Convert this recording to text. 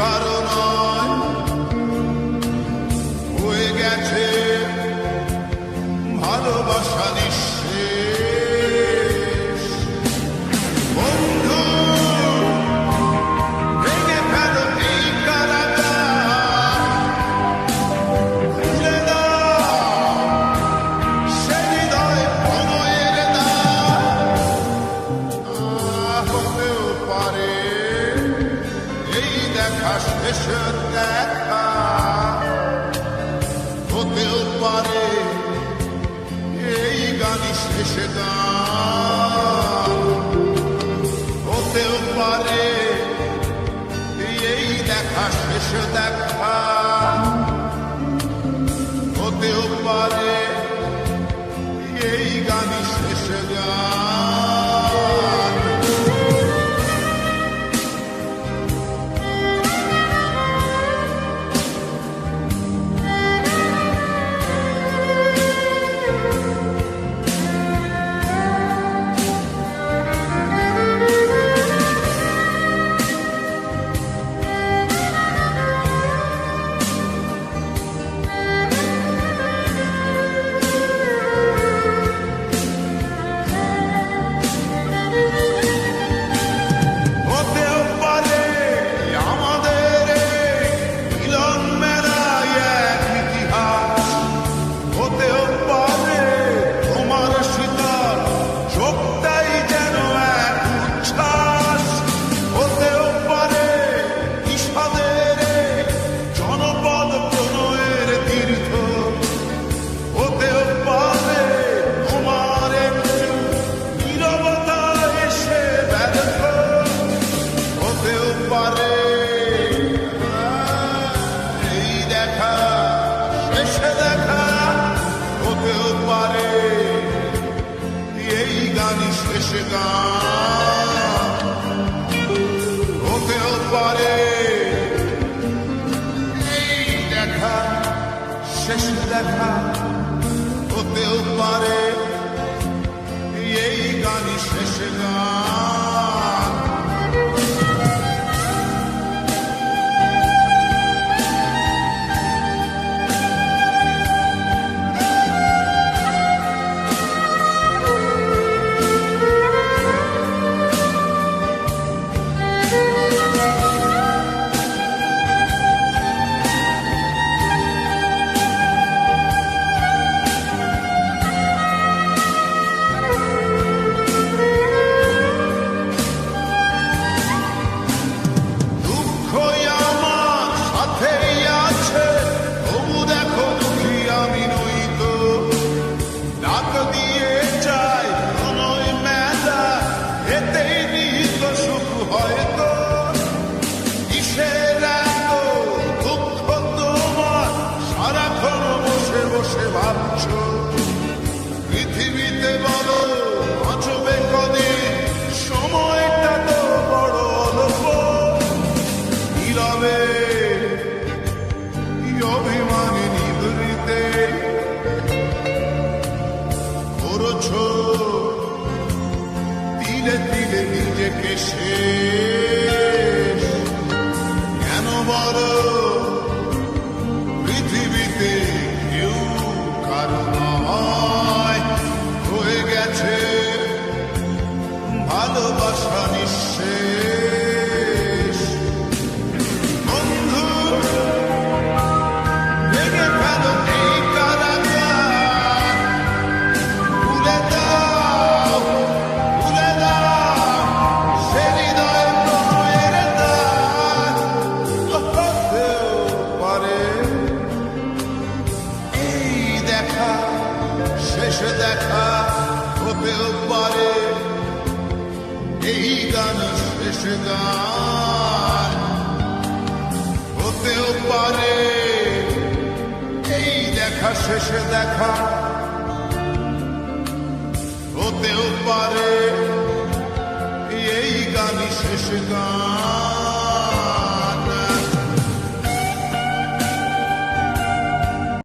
কারণ হয়ে গেছে ভালোবাসা নিঃশেষ। বন্ধু ভেঙে ফেলো এই কারাগার, খুলে দাও সে হৃদয় প্রণয়ের দ্বার। হতেও পারে এই দেখা শেষ দেখা, হতেও পারে এই গানই শেষ গান, হতেও পারে এই দেখা শেষ দেখা, হতেও পারে এই গানই শেষ গান। শেষ গান হতেও পারে এই দেখা শেষ দেখা, হতেও পারে এই গানই শেষ গান। পৃথিবীতে বলো বাঁচবে কদিন, সময়টা তো বড় অল্প। নীরবে অভিমানী নিভৃতে করছ তিলে তিলে নিজেকে শেষ। কেন বড় পৃথিবীতে কেউ কারণ হয়ে গেছে ভালোবাসা নিঃশেষ। বন্ধু ভেঙে ফেলো এই কারাগার, খুলে দাও সে হৃদয় প্রণয়ের দ্বার। হতেও পারে এই দেখা শেষ দেখা, হতেও পারে এই গান শেষ গান, হতেও পারে এই দেখা শেষ দেখা, হতেও পারে এই গানই শেষ গান।